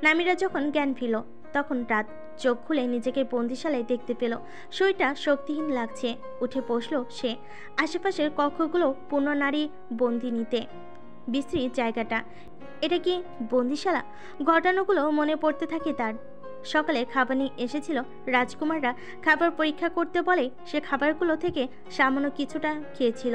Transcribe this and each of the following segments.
নামিরা যখন জ্ঞান ফিরল তখন রাত। চোখ খুলে নিজেকে বন্দিশালায় দেখতে পেল। শরীরটা শক্তিহীন লাগছে। উঠে বসল সে। আশেপাশের কক্ষগুলো পূর্ণ নারী বন্দিনীতে বিশ্রী জায়গাটা। এটা কি বন্দিশালা? ঘটনাগুলো মনে পড়তে থাকে তার। সকালে খাবার নিয়ে এসেছিল রাজকুমাররা। খাবার পরীক্ষা করতে বলে সে খাবারগুলো থেকে সামান্য কিছুটা খেয়েছিল।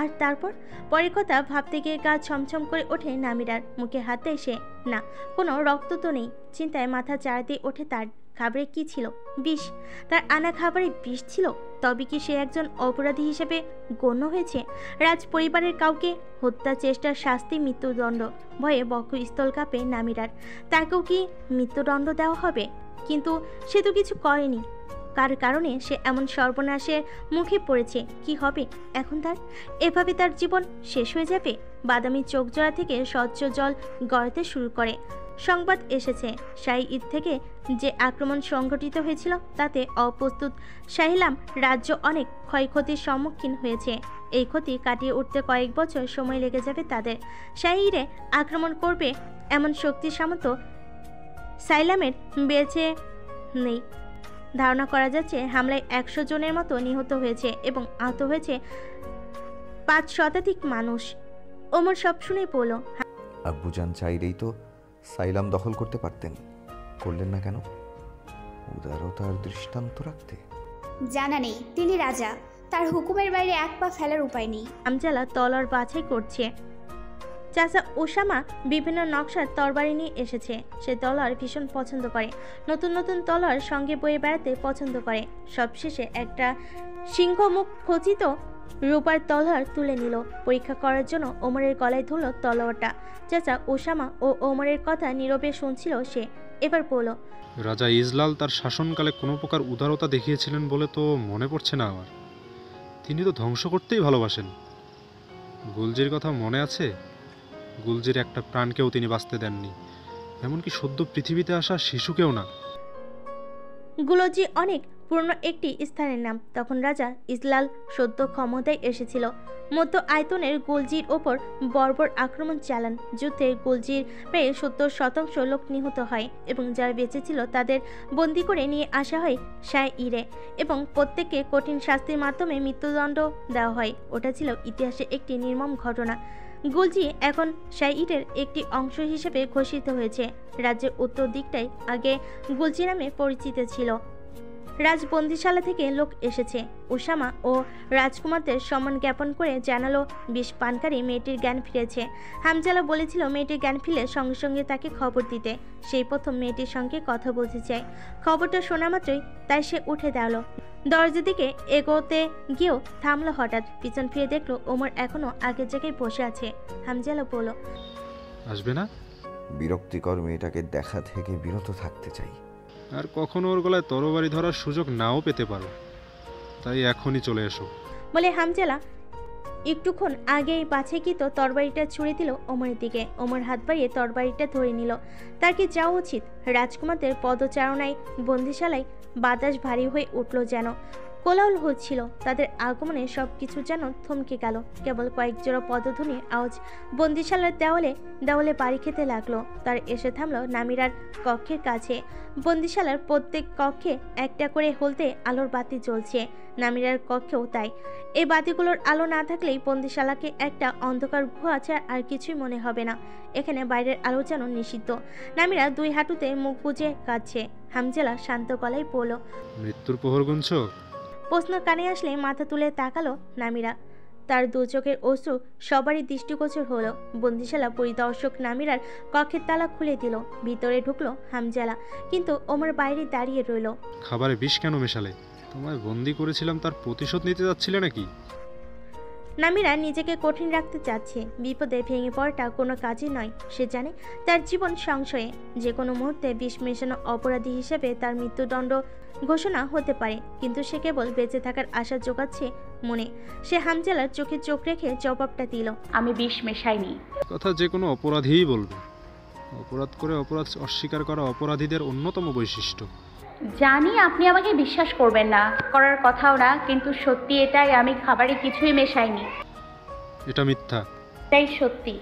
আর তারপর পরের কথা ভাবতে গিয়ে গা ছমছম করে ওঠে নামিরার। মুখে হাত দেয় সে। না, কোনো রক্ত তো নেই। চিন্তায় মাথা চাড়াতে ওঠে তার। খাবারে কি ছিল? বিষ। তার আনা খাবারে বিষ ছিল। তবে কি সে একজন অপরাধী হিসেবে গণ্য হয়েছে? রাজ পরিবারের কাউকে হত্যা চেষ্টার শাস্তি মৃত্যুদণ্ড। ভয়ে বক্ষস্থল কাঁপে নামিরার। তাকেও কি মৃত্যুদণ্ড দেওয়া হবে? কিন্তু সে তো কিছু করেনি। কার কারণে সে এমন সর্বনাশের মুখে পড়েছে? কি হবে এখন তার? এভাবে তার জীবন শেষ হয়ে যাবে? বাদামি চোখ জোড়া থেকে স্বচ্ছ জল গড়াতে শুরু করে। সংবাদ এসেছে শাহী ঈদ থেকে যে আক্রমণ সংঘটিত হয়েছিল তাতে অপ্রস্তুত সাহিলাম রাজ্য অনেক ক্ষয়ক্ষতির সম্মুখীন হয়েছে। এই ক্ষতি কাটিয়ে উঠতে কয়েক বছর সময় লেগে যাবে তাদের। শাহী ঈদে আক্রমণ করবে এমন শক্তি সামর্থ্য সাইলামের বেঁচে নেই। ধারণা করা যাচ্ছে হামলায় 100 জনের মতো নিহত হয়েছে এবং আহত হয়েছে 5 শতাধিক মানুষ। ওমর সব শুনে বলল, আব্বুজান চাইলেই তো সাইলাম দখল করতে পারতেন, করলেন না কেন? উদারতার দৃষ্টান্ত রাখতে। জানা নেই, তিনি রাজা, তার হুকুমের বাইরে এক পা ফেলার উপায় নেই। আমজালা তলোয়ার বাছাই করছে। চাচা ওসামা বিভিন্ন নকশার তরবারি নিয়ে এসেছে। সে তলোয়ার ভীষণ পছন্দ করে। নতুন নতুন তলোয়ার সঙ্গে বয়ে বেড়াতে পছন্দ করে। সবশেষে একটা সিংহমুখ খচিত রূপার তলোয়ার তুলে নিল। পরীক্ষা করার জন্য ওমরের গলায় ধরল তলোয়ারটা। চাচা ওসামা ও ওমরের কথা নীরবে শুনছিল সে। এবার বলল, রাজা ইজলাল তার শাসনকালে কোনো প্রকার উদারতা দেখিয়েছিলেন বলে তো মনে পড়ছে না আমার। তিনি তো ধ্বংস করতেই ভালোবাসেন। গুলজির কথা মনে আছে? গুলজির একটা প্রাণকেও তিনি বাঁচতে দেননি, এমনকি সদ্য পৃথিবীতে আসা শিশুকেও না। গুলজি অনেক পুরনো একটি স্থানের নাম। তখন রাজা ইজলাল সদ্য ক্ষমতায় এসেছিল। মধ্য আয়তনের গুলজির ওপর বর্বর আক্রমণ চালান। যুদ্ধে গুলজির প্রায় 70% লোক নিহত হয় এবং যারা বেঁচে ছিল তাদের বন্দি করে নিয়ে আসা হয় শাহ ইরে এবং প্রত্যেককে কঠিন শাস্তির মাধ্যমে মৃত্যুদণ্ড দেওয়া হয়। ওটা ছিল ইতিহাসে একটি নির্মম ঘটনা। গুলজি এখন শাহ ইরের একটি অংশ হিসেবে ঘোষিত হয়েছে। রাজ্যের উত্তর দিকটাই আগে গুলজি নামে পরিচিত ছিল। রাজবন্দিশালা থেকে লোক এসেছে। ওসামা ও রাজকুমারদের সম্মান জ্ঞাপন করে জানালো বিষ পানকারী মেয়েটির জ্ঞান ফিরেছে। হামজালা বলেছিল মেয়েটির জ্ঞান ফিরলে সঙ্গে সঙ্গে তাকে খবর দিতে। সেই প্রথম মেয়েটির সঙ্গে কথা বলতে চায়। খবরটা শোনা মাত্রই তাই সে উঠে দাঁড়ালো। দরজার দিকে এগোতে গিয়েও থামলো হঠাৎ। পিছন ফিরে দেখলো ওমর এখনো আগের জায়গায় বসে আছে। হামজালা বলল, আসবে না? বিরক্তিকর মেয়েটাকে দেখা থেকে বিরত থাকতে চাই। আর কখনো ওর গলায় তরবারি ধরার সুযোগ নাও পেতে পারো, তাই এখনই চলে এসো বলে হামজালা একটুক্ষণ আগেই বাছাইকৃত তরবারিটা ছুঁড়ে দিল ওমরের দিকে। ওমর হাত বাড়িয়ে তরবারিটা ধরে নিল। তার কি যাওয়া উচিত? রাজকুমারদের পদচারণায় বন্দিশালায় বাতাস ভারী হয়ে উঠল যেন। কোলাহল হচ্ছিল। তাদের আগমনে সব কিছু যেন থমকে গেল। কেবল কয়েক জোড়া পদধ্বনির আওয়াজ বন্দিশালার দেওয়ালে দেওয়ালে বাড়ি খেতে লাগলো। তার এসে থামলো নামিরার কক্ষের কাছে। বন্দিশালার প্রত্যেক কক্ষে একটা করে হলদে আলোর বাতি জ্বলছে। নামিরার কক্ষেও তাই। এই বাতিগুলোর আলো না থাকলেই বন্দিশালাকে একটা অন্ধকার গুহা ছাড়া আর কিছুই মনে হবে না। এখানে বাইরের আলো যেন নিষিদ্ধ। নামিরা 2 হাঁটুতে মুখ বুজে কাঁদছে। হামজালা শান্ত গলায় বলল, মৃত্যুর প্রহর গুনছো? প্রশ্ন কানে আসলে মাথা তুলে তাকালো নামিরা। তার 2 চোখের অশ্রু সবারই দৃষ্টিগোচর হলো। বন্দিশালা পরিদর্শক নামিরার কক্ষের তালা খুলে দিল। ভিতরে ঢুকলো হামজালা, কিন্তু ওমর বাইরে দাঁড়িয়ে রইল। খাবারে বিষ কেন মেশালে? তোমায় বন্দি করেছিলাম তার প্রতিশোধ নিতে যাচ্ছিলে নাকি? নামিরা নিজেকে কঠিন রাখতে চাচ্ছে। বিপদে ভেঙে পড়াটা কোনো কাজই নয়। সে জানে তার জীবন সংশয়ে। যে কোনো মুহূর্তে বিষ মেশানো অপরাধী হিসেবে তার মৃত্যুদণ্ড ঘোষণা হতে পারে। কিন্তু সে কেবল বেঁচে থাকার আশা জোগাচ্ছে মনে। সে হামজালার চোখে চোখ রেখে জবাবটা দিল, আমি বিষ মেশাইনি। কথা যে কোনো অপরাধীই বলবে। অপরাধ করে অপরাধ অস্বীকার করা অপরাধীদের অন্যতম বৈশিষ্ট্য। জানি আপনি আমাকে বিশ্বাস করবেন না, করার কথাও না, কিন্তু সত্যি এটাই, আমি খাবারে কিছুই মেশাইনি। এটা মিথ্যা। এটাই সত্যি।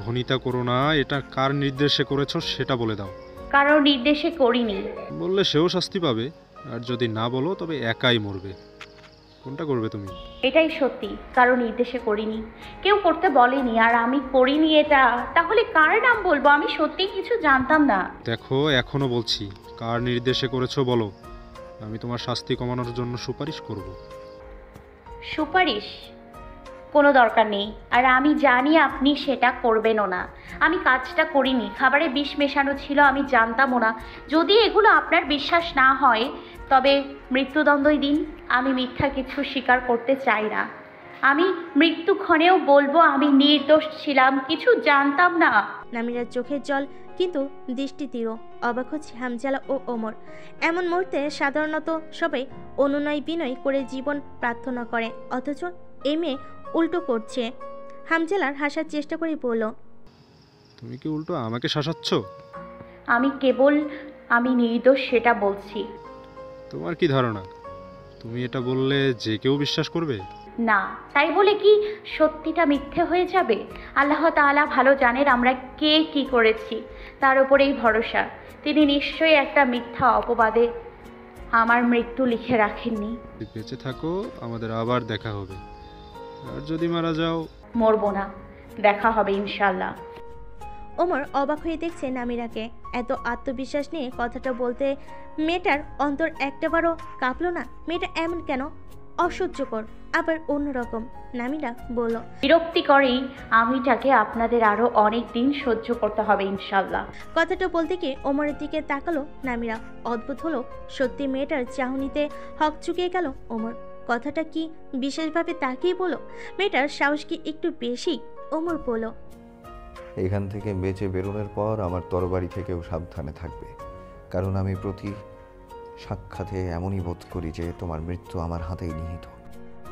ভনিতা করো না, এটা কার নির্দেশে করেছো সেটা বলে দাও। কারোর নির্দেশে করিনি। বললে সেও শাস্তি পাবে, আর যদি না বলো তবে একাই মরবে। কোনটা করবে তুমি? এটাই সত্যি, কারো নির্দেশে করিনি, কেউ করতে বলেনি, আর আমি করিনি এটা। তাহলে কার নাম বলবো? আমি সত্যি কিছু জানতাম না। দেখো, এখনো বলছি, কার নির্দেশে করেছো বলো, আমি তোমার শাস্তি কমানোর জন্য সুপারিশ করব। সুপারিশ কোনো দরকার নেই, আর আমি জানি আপনি সেটা করবেনও না। আমি কাজটা করিনি, খাবারে বিষ মেশানো ছিল, আমি জানতামও না। যদি এগুলো আপনার বিশ্বাস না হয় তবে মৃত্যুদণ্ডই দিন। আমি মিথ্যা কিছু স্বীকার করতে চাই না। আমি মৃত্যুক্ষণেও বলবো আমি নির্দোষ ছিলাম, কিছু জানতাম না। নামিরার চোখের জল কিন্তু দৃষ্টি তীর। অবাক হচ্ছে হামজালা ও ওমর। এমন মুহূর্তে সাধারণত সবাই অনুনয় বিনয় করে জীবন প্রার্থনা করে, অথচ এই মেয়ে উল্টো করছে। হামজালার হাসার চেষ্টা করে বলল, তুমি কি উল্টো আমাকে শাসাচ্ছ? আমি কেবল আমি নির্দোষ সেটা বলছি। তোমার কি ধারণা তুমি এটা বললে যে কেউ বিশ্বাস করবে? না, তাই বলে কি সত্যিটা মিথ্যে হয়ে যাবে? আল্লাহ তাআলা ভালো জানেন আমরা কে কি করেছি, তার উপরেই ভরসা। তিনি নিশ্চয়ই একটা মিথ্যা অপবাদে আমার মৃত্যু লিখে রাখেননি। যদি বেঁচে থাকো আমাদের আবার দেখা হবে, আর যদি মারা যাও? মরবো না, দেখা হবে ইনশাল্লাহ। ওমর অবাক হয়ে দেখছে নামিরাকে। এত আত্মবিশ্বাস নিয়ে কথাটা বলতে মেয়েটার অন্তর একটাবারও কাঁপলো না। মেয়েটা এমন কেন? অসহ্যকর, আবার অন্যরকম। নামিরা বলল, বিরক্তিকরই আমিটাকে আপনাদের আরো অনেক দিন সহ্য করতে হবে ইনশাল্লাহ। কথাটা বলতে গিয়ে ওমরের দিকে তাকালো নামিরা। অদ্ভুত হলো, সত্যি মেয়েটার চাহনিতে হক চুকিয়ে গেল ওমর। কথাটা কি বিশেষভাবে তাকিয়ে বলো? মেয়েটার সাহস কি একটু বেশি? ওমর বলল, এখান থেকে বেঁচে বেরোনোর পর আমার তরবারি থেকেও সাবধানে থাকবে, কারণ আমি প্রতি সাক্ষাতে এমনই বোধ করি যে তোমার মৃত্যু আমার হাতেই নিহিত।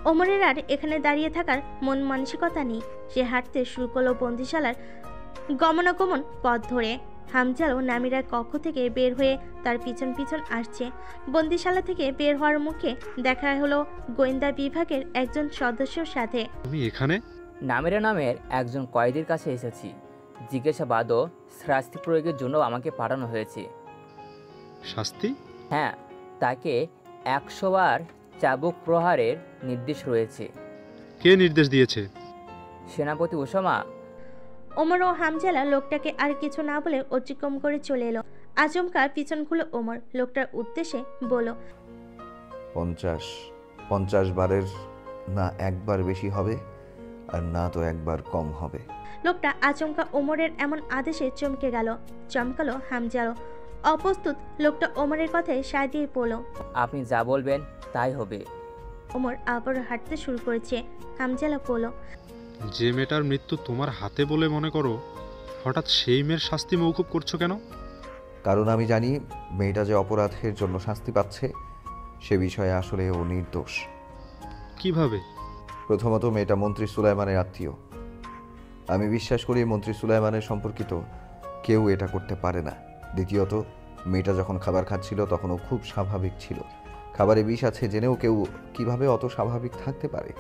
ওমরের আর এখানে দাঁড়িয়ে থাকার মন মানসিকতা নেই। সে হাঁটতে শুরু করলো বন্দিশালার গমনাগমন পথ ধরে। হামজালও নামিরার কক্ষ থেকে বের হয়ে তার পিছন পিছন আসছে। বন্দিশালা থেকে বের হওয়ার মুখে দেখা হলো গোয়েন্দা বিভাগের একজন সদস্যর সাথে। তুমি এখানে? নামিরা নামের একজন কয়েদির কাছে এসেছি। জিজ্ঞাসাবাদ ও শাস্তি প্রয়োগের জন্য আমাকে পাঠানো হয়েছে। শাস্তি? হ্যাঁ, তাকে 100 বার চাবুক প্রহারের নির্দেশ রয়েছে। কে নির্দেশ দিয়েছে? সেনাপতি ওসামা। ওমর ও হামজালা লোকটাকে আর কিছু না বলে অতিক্রম করে চলে এলো। আচমকা পিছন খুলে ওমর লোকটার উদ্দেশ্যে বলল, 50 বারের না একবার বেশি হবে, আর না তো একবার কম হবে। লোকটা আচমকা ওমরের এমন আদেশে চমকে গেল। চমকালো হামজালো। অপ্রস্তুত লোকটা ওমরের কথায় সায় দিয়ে পড়ল। আপনি যা বলবেন তাই হবে। ওমর আবার হাঁটতে শুরু করেছে। হামজালা বলল, যে মেয়েটার মৃত্যু তোমার হাতে বলে মনে করো, হঠাৎ সেই মেয়ের শাস্তি মওকুফ করছো কেন? কারণ আমি জানি মেয়েটা যে অপরাধের জন্য শাস্তি পাচ্ছে সে বিষয়ে আসলে ও নির্দোষ। কিভাবে? প্রথমত, মেয়েটা মন্ত্রী সুলাইমানের আত্মীয়। আমি বিশ্বাস করি মন্ত্রী সুলাইমানের সম্পর্কিত কেউ এটা করতে পারে না। দ্বিতীয়ত, মেয়েটা যখন খাবার খাচ্ছিল তখন ও খুব স্বাভাবিক ছিল। খাবারে বিষ আছে জেনেও কেউ কিভাবে অত স্বাভাবিক থাকতে পারে?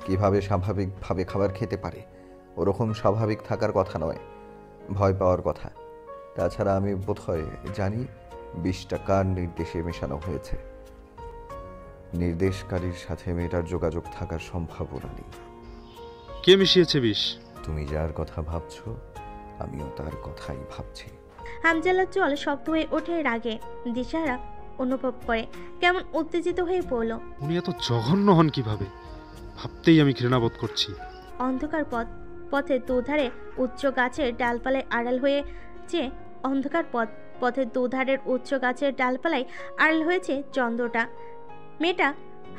কিভাবে স্বাভাবিকভাবে খাবার খেতে পারে? ওরকম স্বাভাবিক থাকার কথা নয়, ভয় পাওয়ার কথা। তাছাড়া আমি বোধহয় জানি বিষটা কার নির্দেশে মেশানো হয়েছে। নির্দেশকারীর সাথে মেয়েটার যোগাযোগ থাকার সম্ভাবনা নেই। কে মিশিয়েছে বিষ? তুমি যার কথা ভাবছো আমিও তার কথাই ভাবছি। হামজালার চোয়াল শক্ত হয়ে ওঠে রাগে। দিশাহারা অনুভব করে, কেমন উত্তেজিত হয়ে পড়ল। উনি এত জঘন্য হন কিভাবে? ভাবতেই আমি ঘৃণাবোধ করছি। অন্ধকার পথের দুধারে উচ্চ গাছের ডালপালায় আড়াল হয়েছে অন্ধকার পথের দুধারের উচ্চ গাছের ডালপালায় আড়াল হয়েছে চন্দ্রটা। মেয়েটা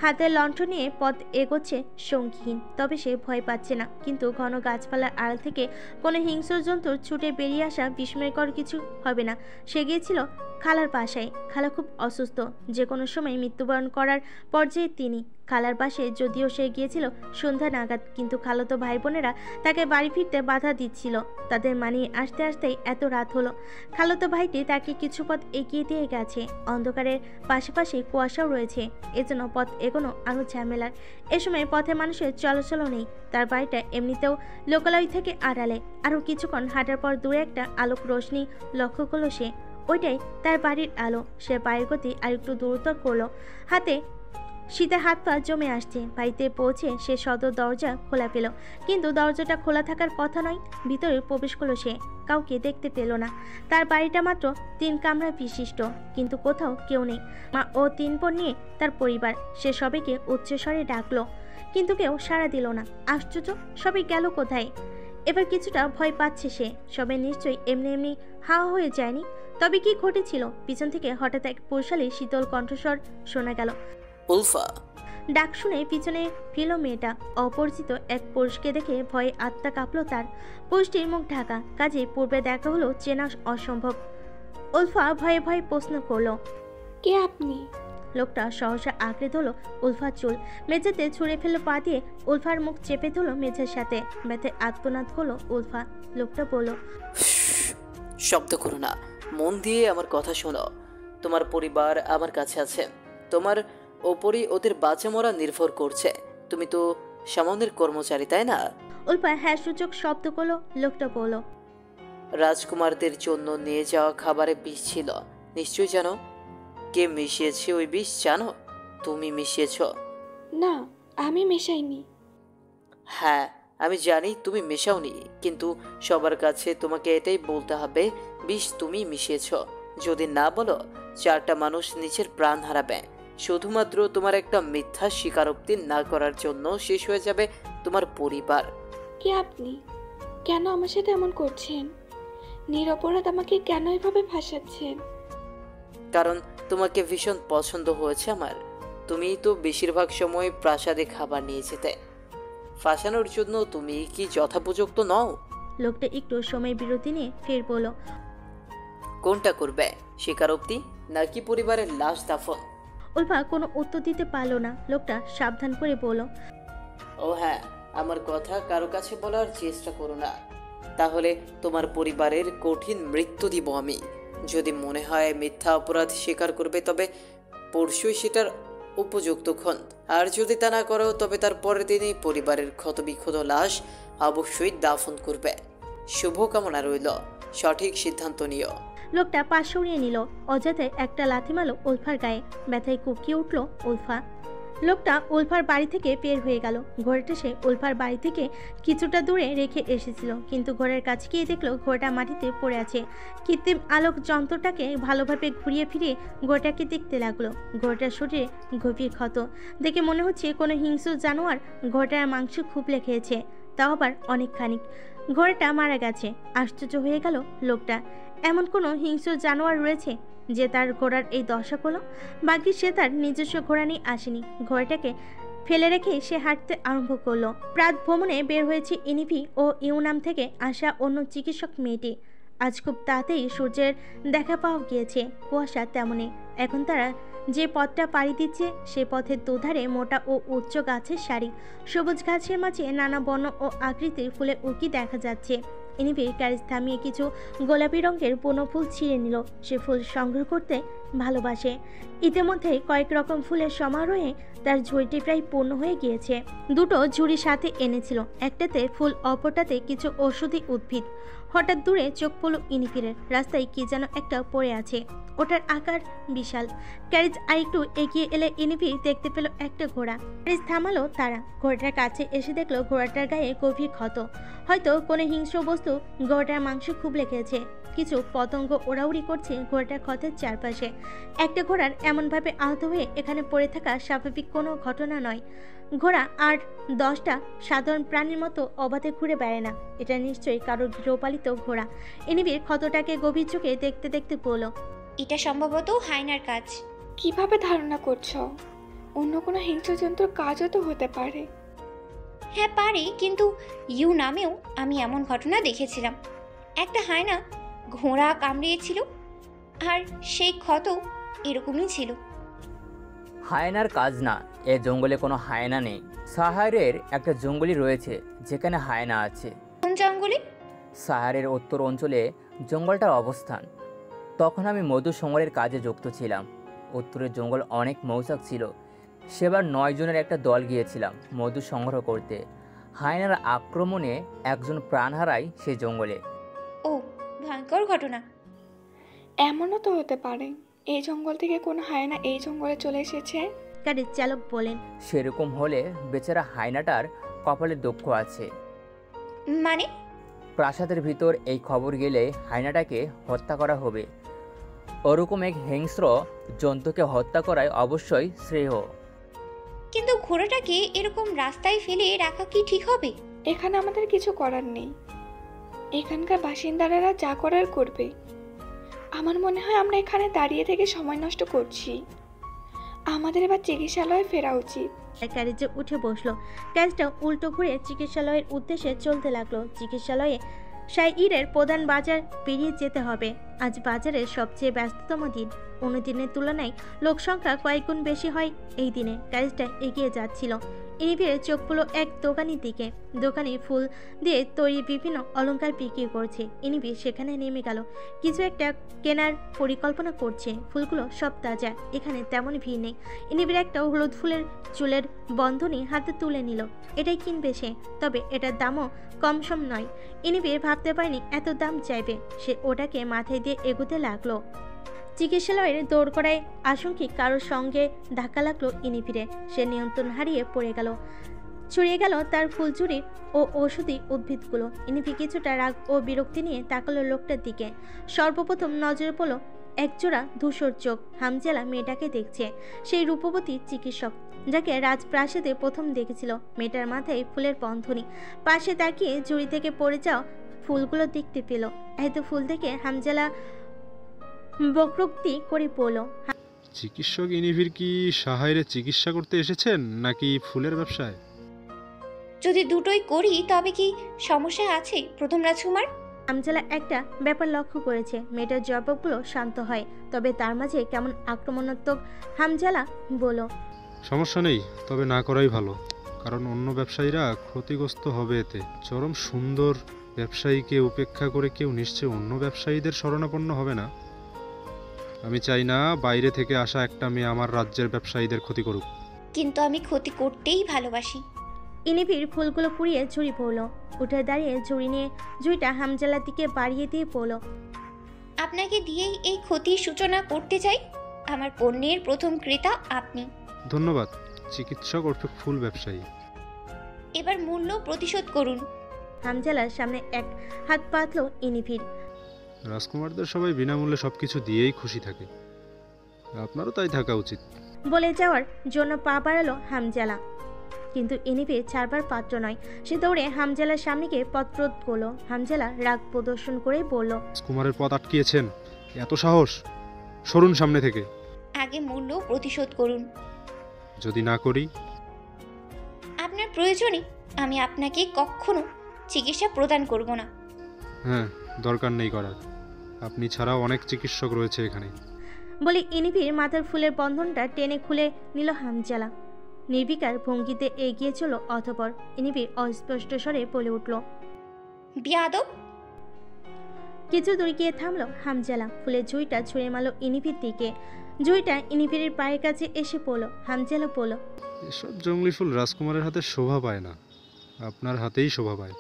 হাতে লণ্ঠন নিয়ে পথ এগোচ্ছে সঙ্গীহীন। তবে সে ভয় পাচ্ছে না। কিন্তু ঘন গাছপালার আড়াল থেকে কোনো হিংস্র জন্তুর ছুটে বেরিয়ে আসা বিস্ময়কর কিছু হবে না। সে গিয়েছিল খালার বাসায়। খালা খুব অসুস্থ, যে কোনো সময় মৃত্যুবরণ করার পর্যায়ে তিনি। খালার পাশে যদিও সে গিয়েছিল সন্ধ্যা নাগাদ, কিন্তু খালাতো ভাই বোনেরা তাকে বাড়ি ফিরতে বাধা দিচ্ছিল। তাদের মানিয়ে আসতে আসতেই এত রাত হলো। খালাতো ভাইটি তাকে কিছু পথ এগিয়ে দিয়ে গেছে। অন্ধকারের পাশাপাশি কুয়াশাও রয়েছে, এজন্য পথ এগোনো আরও ঝামেলার। এ সময় পথে মানুষের চলাচলও নেই। তার বাড়িটা এমনিতেও লোকালয় থেকে আড়ালে। আরও কিছুক্ষণ হাঁটার পর দূরে একটা আলোক রোশনি লক্ষ্য করলো সে। ওইটাই তার বাড়ির আলো। সে পায়ের গতি আর একটু দ্রুততর করলো। হাতে শীতে হাত পা জমে আসছে। বাড়িতে পৌঁছে সে সদর দরজা খোলা পেল, কিন্তু দরজাটা খোলা থাকার কথা নয়। ভিতরে প্রবেশ করলো সে, কাউকে দেখতে পেল না। তার বাড়িটা মাত্র 3 কামরা বিশিষ্ট, কিন্তু কোথাও কেউ নেই। মা ও 3 বোন নিয়ে তার পরিবার। সে সবাইকে উচ্চস্বরে ডাকলো, কিন্তু কেউ সাড়া দিল না। আশ্চর্য, সবাই গেল কোথায়? এবার কিছুটা ভয় পাচ্ছে সে। সবাই নিশ্চয়ই এমনি এমনি হাওয়া হয়ে যায়নি। তবে কি ঘটেছিল? পিছন থেকে হঠাৎ এক পুরুষালী শীতল কণ্ঠস্বর শোনা গেল। উলফা। ডাক শুনে পিছনে ফিরল মেয়েটা। অপরিচিত এক পুরুষকে দেখে ভয়ে আত্মা কাঁপল তার। পুরুষটির মুখ ঢাকা, কাজে পূর্বে দেখা হলো চেনা অসম্ভব। উলফা ভয়ে ভয়ে প্রশ্ন করলো, কে আপনি? লোকটা সহসা আঁকড়ে ধরল উলফার চুল, মেঝেতে ছুঁড়ে ফেললো পা দিয়ে। উলফার মুখ চেপে ধরল মেঝের সাথে। ব্যথায় আত্মনাদ হলো উলফা। লোকটা বলল, শব্দ করো না, মন দিয়ে আমার কথা শোনো। তোমার পরিবার আমার কাছে আছে, তোমার ওপরই ওদের বাঁচা মরা নির্ভর করছে। তুমি তো সামনের কর্মচারী, তাই না? উলফা হ্যাঁ সূচক শব্দ করলো। লোকটা বলল, রাজকুমারদের জন্য নিয়ে যাওয়া খাবারে বিষ ছিল, নিশ্চয়ই জানো। কে মিশিয়েছে ওই বিষ জানো? তুমি মিশিয়েছ। না, আমি মেশাইনি। হ্যাঁ, আমি জানি তুমি মেশাওনি, কিন্তু সবার কাছে তোমাকে এটাই বলতে হবে, বিষ তুমি মিশিয়েছ। যদি না বলো, 4টা মানুষ নিজের প্রাণ হারাবে। শুধুমাত্র তোমার একটা মিথ্যা স্বীকারোক্তি না করার জন্য শেষ হয়ে যাবে তোমার পরিবার। কে আপনি? কেন আমার সাথে এমন করছেন? নিরপরাধ আমাকে কেন এভাবে ফাঁসাচ্ছেন? কারণ তোমাকে ভীষণ পছন্দ হয়েছে আমার। তুমি তো বেশিরভাগ সময় প্রাসাদে খাবার নিয়ে যেতে। ফাঁসানোর জন্য তুমি কি যথোপযুক্ত নও? লোকটা একটু সময় বিরতি নিয়ে ফের বলল, কোনটা করবে, স্বীকারোক্তি নাকি পরিবারের লাশ দাফন? উলফা কোনো উত্তর দিতে পারল না। লোকটা সাবধান করে বলল, ও হ্যাঁ, আমার কথা কারো কাছে বলার চেষ্টা করো না, তাহলে তোমার পরিবারের কঠিন মৃত্যু দিব আমি। যদি মনে হয় মিথ্যা অপরাধ স্বীকার করবে, তবে পরশুই সেটার উপযুক্ত ক্ষণ। আর যদি তা না করো, তবে তার পরের দিনই পরিবারের ক্ষতবিক্ষত লাশ অবশ্যই দাফন করবে। শুভকামনা রইল, সঠিক সিদ্ধান্ত নিও। লোকটা পা সরিয়ে নিল। অজাতে একটা লাথি মারল উলফার গায়ে। ব্যথায় কুকিয়ে উঠল উলফা। লোকটা উলফার বাড়ি থেকে বের হয়ে গেল। ঘোড়াটা সে উলফার বাড়ি থেকে কিছুটা দূরে রেখে এসেছিল, কিন্তু ঘোড়ার কাছে গিয়ে দেখলো ঘোড়াটা মাটিতে পড়ে আছে। কৃত্রিম আলোক যন্ত্রটাকে ভালোভাবে ঘুরিয়ে ফিরিয়ে ঘোড়াটাকে দেখতে লাগলো। ঘোড়াটার শরীরে গভীর ক্ষত, দেখে মনে হচ্ছে কোনো হিংস্র জানোয়ার ঘোড়াটার মাংস খুবলে খেয়েছে, তাও আবার অনেকখানি। ঘোড়াটা মারা গেছে। আশ্চর্য হয়ে গেল লোকটা। এমন কোনো হিংস্র জানোয়ার রয়েছে যে তার ঘোড়ার এই দশা করলো? বাকি সে তার নিজস্ব ঘোড়া নিয়ে আসেনি। ঘোড়াটাকে ফেলে রেখে সে হাঁটতে আরম্ভ করলো। প্রাত ভ্রমণে বের হয়েছে ইনিভি ও ইউনাম থেকে আসা অন্য চিকিৎসক মেয়েটি। আজ খুব তাড়াতাড়ি সূর্যের দেখা পাওয়া গিয়েছে। কুয়াশা তেমনই। এখন তারা যে পথটা পাড়ি দিচ্ছে, সে পথের দুধারে মোটা ও উচ্চ গাছের সারি। সবুজ ঘাসের মাঝে নানা বর্ণ ও আকৃতির ফুলের উকি দেখা যাচ্ছে। ইনিভির ক্যারেজ থামিয়ে কিছু গোলাপি রঙের পুনো ফুল ছিঁড়ে নিল। সে ফুল সংগ্রহ করতে ভালোবাসে। ইতিমধ্যে কয়েক রকম ফুলের সমারোহে তার ঝুড়িটি প্রায় পূর্ণ হয়ে গিয়েছে। দুটো ঝুড়ি সাথে এনেছিল, একটাতে ফুল, অপরটাতে কিছু ঔষধি উদ্ভিদ। হঠাৎ দূরে চোখ পড়ল ইনিফিরের। রাস্তায় কি যেন একটা পড়ে আছে, ওটার আকার বিশাল। ক্যারেজ আরেকটু এগিয়ে এলে ইনিফি দেখতে পেল একটা ঘোড়া। ক্যারেজ থামালো তারা। ঘোড়াটার কাছে এসে দেখলো ঘোড়াটার গায়ে গভীর ক্ষত। হয়তো কোনো হিংস্র বস্তু ঘোড়াটার মাংস খুব লেগেছে। কিছু পতঙ্গ ওড়াউড়ি করছে ঘোড়াটার ক্ষতের চারপাশে। একটা ঘোড়ার এমনভাবে আহত হয়ে এখানে পড়ে থাকা স্বাভাবিক কোনো ঘটনা নয়। ঘোড়া আর 10টা সাধারণ প্রাণীর মতো অবাধে ঘুরে বেড়ায় না। এটা নিশ্চয়ই কারোর গৃহপালিত ঘোড়া। ইনিবির ক্ষতটাকে গভীর চোখে দেখতে দেখতে বলল, এটা সম্ভবত হায়নার কাজ। কিভাবে ধারণা করছো? অন্য কোনো হিংস্র জন্তুর কাজও তো হতে পারে। হ্যাঁ পারে, কিন্তু ইউ নামেও আমি এমন ঘটনা দেখেছিলাম। একটা হায়না ঘোড়া কামড়িয়েছিল, আর সেই ক্ষত এরকমই ছিল। হায়নার কাজ না, এ জঙ্গলে কোনো হায়না নেই। সাহারের একটা জঙ্গলই রয়েছে যেখানে হায়না আছে। কোন জঙ্গলে? সাহারের উত্তর অঞ্চলে জঙ্গলটার অবস্থান। তখন আমি মধু সংগ্রহের কাজে যুক্ত ছিলাম। উত্তরের জঙ্গল অনেক মৌচাক ছিল। সেবার 9 জনের একটা দল গিয়েছিলাম মধু সংগ্রহ করতে। হায়নার আক্রমণে একজন প্রাণ হারায় সেই জঙ্গলে। ও, ভয়ঙ্কর ঘটনা। এমনও তো হতে পারে এই জঙ্গল থেকে কোনো হায়না এই জঙ্গলে চলে এসেছে। গাড়ির চালক বলেন, সেরকম হলে বেচারা হায়নাটার কপালে দুঃখ আছে। মানে? প্রাসাদের ভিতর এই খবর গেলে হায়নাটাকে হত্যা করা হবে। ওরকম এক হিংস্র জন্তুকে হত্যা করাই অবশ্যই শ্রেয়। কিন্তু ঘোড়াটাকে এরকম রাস্তায় ফেলে রাখা কি ঠিক হবে? এখানে আমাদের কিছু করার নেই, এখানকার বাসিন্দারা যা করার করবে। আমার মনে হয় আমরা এখানে দাঁড়িয়ে থেকে সময় নষ্ট করছি। আমাদের এবার চিকিৎসালয়ে ফেরা উচিত। ক্যারেজে উঠে বসলো। ক্যারেজটা উল্টো ঘুরে চিকিৎসালয়ের উদ্দেশ্যে চলতে লাগলো। চিকিৎসালয়ে শাইরের প্রধান বাজার পেরিয়ে যেতে হবে। আজ বাজারের সবচেয়ে ব্যস্ততম দিন। অন্য দিনের তুলনায় লোক সংখ্যা কয়েক গুণ বেশি হয় এই দিনে। ক্যারেজটা এগিয়ে যাচ্ছিল। ইনিফের চোখ পড়ল এক দোকানের দিকে। দোকানে ফুল দিয়ে তৈরি বিভিন্ন অলংকার বিক্রি করছে। ইনিফি সেখানে নেমে গেল। কিছু একটা কেনার পরিকল্পনা করছে। ফুলগুলো সব তাজা, এখানে তেমন ভিড় নেই। ইনিফির একটা হলুদ ফুলের চুলের বন্ধনী হাতে তুলে নিল। এটাই কিনবে সে, তবে এটার দামও কম সম নয়। ইনিফি ভাবতে পারেনি এত দাম চাইবে। সে ওটাকে মাথায় দিয়ে এগোতে লাগলো। চিকিৎসালয়ের দৌড় করায় আশঙ্কিক কারোর সঙ্গে ধাক্কা লাগলো ইনিফিরে। সে নিয়ন্ত্রণ হারিয়ে পড়ে গেল। ছড়িয়ে গেল তার ফুলচুরি ও ঔষধি উদ্ভিদগুলো। ইনিফি কিছুটা রাগ ও বিরক্তি নিয়ে তাকালো লোকটার দিকে। সর্বপ্রথম নজরে পড়ল একজোড়া ধূসর চোখ। হামজালা মেয়েটাকে দেখছে, সেই রূপবতী চিকিৎসক যাকে রাজপ্রাসাদে প্রথম দেখেছিল। মেয়েটার মাথায় ফুলের বন্ধনী। পাশে তাকিয়ে ঝুড়ি থেকে পড়ে যাওয়া ফুলগুলো দেখতে পেল। এত ফুল দেখে হামজালা বক্রোক্তি করে পড়ল। চিকিৎসক ইনিভির কি সাহাইরে চিকিৎসা করতে এসেছেন নাকি ফুলের ব্যবসায়? যদি দুটোই করি তবে কি সমস্যা আছে প্রথম রাজকুমার? হামজালা একটা ব্যাপার লক্ষ্য করেছে। মেয়েটার জবাবগুলো শান্ত হয়, তবে তার মাঝে কেমন আক্রমণাত্মক। হামজালা বলল, সমস্যা নেই, তবে না করাই ভালো, কারণ অন্য ব্যবসায়ীরা ক্ষতিগ্রস্ত হবে এতে। চরম সুন্দর ব্যবসায়ীকে উপেক্ষা করে কেউ নিশ্চয়ই অন্য ব্যবসায়ীদের শরণাপন্ন হবে না। আমি চাই না বাইরে থেকে আসা একটা মেয়ে আমার রাজ্যের ব্যবসায়ীদের ক্ষতি করুক। কিন্তু আমি ক্ষতি করতেই ভালোবাসি। ইনিফির ফুলগুলো কুড়িয়ে ঝুড়ি পড়ল। উঠে দাঁড়িয়ে ঝুড়ি নিয়ে ঝুড়িটা হামজালার দিকে বাড়িয়ে দিয়ে পড়ল, আপনাকে দিয়েই এই ক্ষতির সূচনা করতে চাই। আমার পণ্যের প্রথম ক্রেতা আপনি। ধন্যবাদ চিকিৎসক ওরফে ফুল ব্যবসায়ী। এবার মূল্য প্রতিশোধ করুন। হামজালার সামনে এক হাত পাতল ইনিফির। রাজকুমারদের সবাই বিনামূল্যে সবকিছু দিয়েই খুশি থাকে, আপনারও তাই থাকা উচিত। বলে যাওয়ার জন্য পা বাড়ালো হামজালা, কিন্তু ইনিফি ছাড়বার পাত্র নয়। সে দৌড়ে হামজালার সামনে গিয়ে পথরোধ করলো। হামজালা রাগ প্রদর্শন করে বলল, রাজকুমারের পথ আটকিয়েছেন, এত সাহস? সরুন সামনে থেকে। আগে মূল্য প্রতিশোধ করুন। যদি না করি? আপনার প্রয়োজনে আমি আপনাকে কখনো চিকিৎসা প্রদান করব না। হ্যাঁ, দরকার নেই করার, আপনি ছাড়াও অনেক চিকিৎসক রয়েছে এখানে। বলে ইনিফির মাথার ফুলের বন্ধনটা টেনে খুলে নিল হামজালা। নির্বিকার ভঙ্গিতে এগিয়ে চলো। অতঃপর ইনিফি অস্পষ্ট স্বরে বলে উঠল, বিয়াদব। কিছু দূর গিয়ে থামলো হামজালা। ফুলের ঝুঁইটা ছুঁড়ে মারল ইনিফির দিকে। ঝুঁইটা ইনিফির পায়ের কাছে এসে পড়ল। হামজালা বলল, এসব জঙ্গলি ফুল রাজকুমারের হাতে শোভা পায় না, আপনার হাতেই শোভা পায়।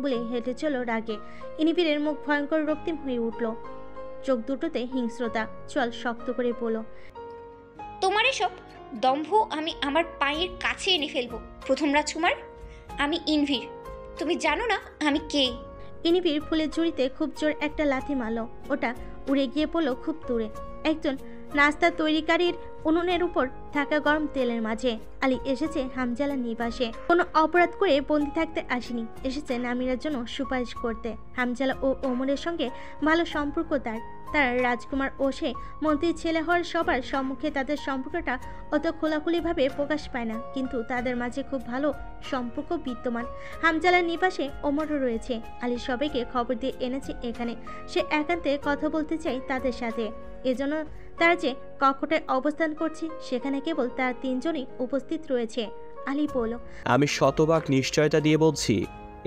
বলে হেঁটে চলো রাগে। ইনিফিরের মুখ ভয়ঙ্কর রক্তিম হয়ে উঠল, চোখ দুটোতে হিংস্রতা। চল শক্ত করে বলো, তোমার এসব দম্ভ আমি আমার পায়ের কাছে এনে ফেলবো প্রথম রাজকুমার। আমি ইনভির, তুমি জানো না আমি কে। ইনিফির ফুলের ঝুড়িতে খুব জোর একটা লাথি মারল। ওটা উড়ে গিয়ে পড়লো খুব দূরে। একজন নাস্তা তৈরিকারীর উনুনের উপর থাকা গরম তেলের মাঝে। আলী এসেছে হামজালার নিবাসে। কোনো অপরাধ করে বন্দি থাকতে আসেনি, এসেছে নামিরার জন্য সুপারিশ করতে। হামজালা ও ওমরের সঙ্গে ভালো সম্পর্ক তার। তারা রাজকুমার ও সে মন্ত্রীর ছেলে হওয়ার সবার সম্মুখে তাদের সম্পর্কটা অত খোলাখুলিভাবে প্রকাশ পায় না, কিন্তু তাদের মাঝে খুব ভালো সম্পর্ক বিদ্যমান। হামজালার নিবাসে ওমরও রয়েছে। আলী সবাইকে খবর দিয়ে এনেছে এখানে। সে একান্তে কথা বলতে চায় তাদের সাথে। এজন্য তারা যে কক্ষটায় অবস্থান করছে সেখানে কেবল তার তিনজনই উপস্থিত রয়েছে। আলী বলল, আমি শতভাগ নিশ্চয়তা দিয়ে বলছি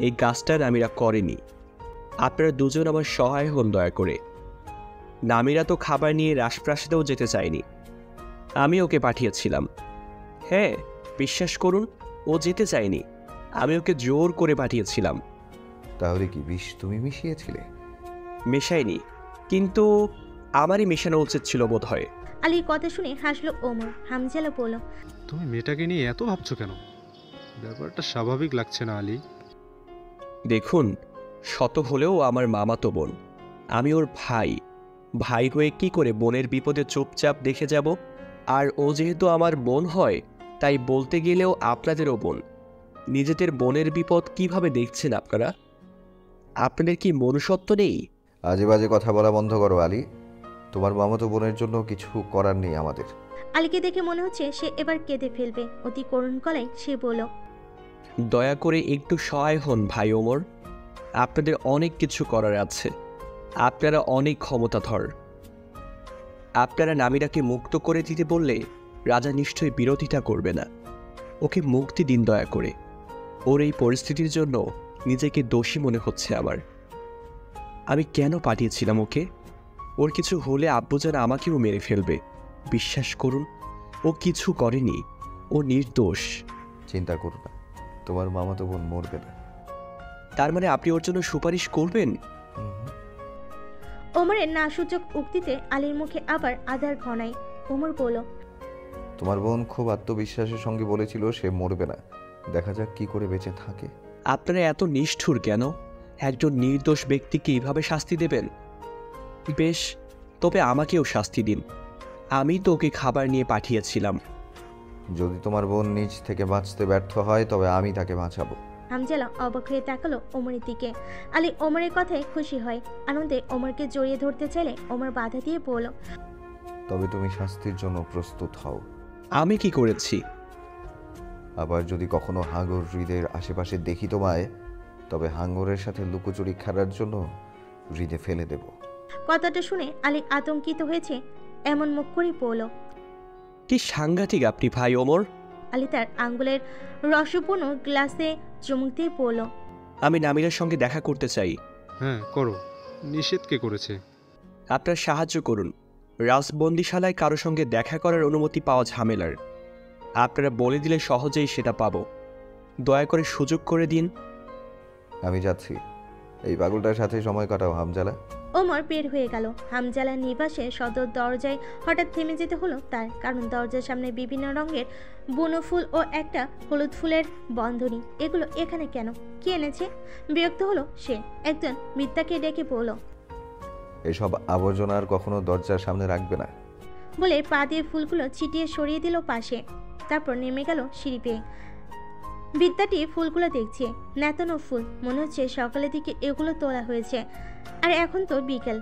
এই কাজটা নামিরা করেনি। আপনারা দুজন আমার সহায় হন দয়া করে। নামিরা তো খাবার নিয়ে রাজপ্রাসাদেও যেতে চায়নি, আমি ওকে পাঠিয়েছিলাম। হ্যাঁ, বিশ্বাস করুন, ও যেতে চায়নি, আমি ওকে জোর করে পাঠিয়েছিলাম। তাহলে কি বিষ তুমি মিশিয়েছিলে? মেশাইনি, কিন্তু আমারই মেশানো উচিত ছিল বোধ হয়। আলীর কথা শুনে হাসলো ওমর। হামজালা বলল, তুমি মেয়েটাকে নিয়ে এত ভাবছো কেন? ব্যাপারটা স্বাভাবিক লাগছে না আলী। দেখুন, শত হলেও আমার মামাতো বোন, আমি ওর ভাই। ভাই হয়ে কি করে বোনের বিপদে চুপচাপ দেখে যাব? আর ও যেহেতু আমার বোন হয়, তাই বলতে গেলেও আপনাদেরও বোন। নিজেদের বোনের বিপদ কিভাবে দেখছেন আপনারা? আপনাদের কি মনুষ্যত্ব নেই? আজে বাজে কথা বলা বন্ধ করো আলী। তোমার মামাতো বোনের জন্য কিছু করার নেই আমাদের। আলীকে দেখে মনে হচ্ছে সে এবার কেঁদে ফেলবে। অতি করুণ গলায় সে বলল, দয়া করে একটু সহায় হন ভাই ওমর। আপনাদের অনেক কিছু করার আছে, আপনারা অনেক ক্ষমতাধর। আপনারা নামিরাকে মুক্ত করে দিতে বললে রাজা নিশ্চয়ই বিরোধিতা করবে না। ওকে মুক্তি দিন দয়া করে। ওর এই পরিস্থিতির জন্য নিজেকে দোষী মনে হচ্ছে আমার। আমি কেন পাঠিয়েছিলাম ওকে? ওর কিছু হলে আব্বুজান আমাকেও মেরে ফেলবে। বিশ্বাস করুন, ও কিছু করেনি, ও নির্দোষ। চিন্তা করো না, তোমার মামাতো বোন মরবে না। তার মানে আপনি ওর জন্য সুপারিশ করবেন? ওমরের নাসূচক উক্তিতে আলীর মুখে আবার আধার ঘনায়। ওমর বলল, তোমার বোন খুব আত্মবিশ্বাসের সঙ্গে বলেছিল সে মরবে না। দেখা যাক কি করে বেঁচে থাকে। আপনারা এত নিষ্ঠুর কেন? একজন নির্দোষ ব্যক্তিকে এইভাবে শাস্তি দেবেন? বেশ, তবে আমাকেও শাস্তি দিন। আমি তো ওকে খাবার নিয়ে পাঠিয়েছিলাম। যদি তোমার বোন নিজ থেকে বাঁচতে ব্যর্থ হয় তবে আমি তাকে বাঁচাবো। হামজালা অবাক হয়ে তাকালো ওমরের দিকে। আলী ওমরের কথায় খুশি হয়। আনন্দে ওমরকে জড়িয়ে ধরতে চাইলে ওমর বাধা দিয়ে বলল, তবে তুমি শাস্তির জন্য প্রস্তুত হও। আমি কি করেছি? আবার যদি কখনো হাঙ্গর হৃদের আশেপাশে দেখি তোমায়, তবে হাঙ্গরের সাথে লুকোচুরি খেলার জন্য হৃদে ফেলে দেব। কথাটা শুনে আলী আতঙ্কিত হয়েছে এমন মুখ করে বলল, কি সাংঘাতিক আপনি ভাই ওমর। আলী তার আঙ্গুলের রসপূর্ণ গ্লাসে চুমুক দিয়ে বলল, আমি নামিরার সঙ্গে দেখা করতে চাই। হ্যাঁ করো, নিষেধ কে করেছে? আপনার সাহায্য করুন। রাজবন্দিশালায় কারো সঙ্গে দেখা করার অনুমতি পাওয়া ঝামেলার। আপনারা বলে দিলে সহজেই সেটা পাবো। দয়া করে সুযোগ করে দিন। আমি যাচ্ছি, এই পাগলটার সাথে সময় কাটাও হামজালা। ওমর বের হয়ে গেল। হামজালার নিবাসে সদর দরজায় হঠাৎ থেমে যেতে হলো তার, কারণ দরজার সামনে বিভিন্ন রঙের বুনো ফুল ও একটা হলুদ ফুলের বন্ধনী। এগুলো এখানে কেন? কে এনেছে? বিরক্ত হলো সে। একজন মিথ্যাকে ডেকে বলল, এসব আবর্জনা আর কখনো দরজার সামনে রাখবে না বলে পা দিয়ে ফুলগুলো ছিটিয়ে সরিয়ে দিল পাশে। তারপর নেমে গেল সিঁড়ি পেয়ে। বিদ্যাটি ফুলগুলো দেখছে, নেতানো ফুল। মনে হচ্ছে সকালের দিকে এগুলো তোলা হয়েছে, আর এখন তো বিকেল।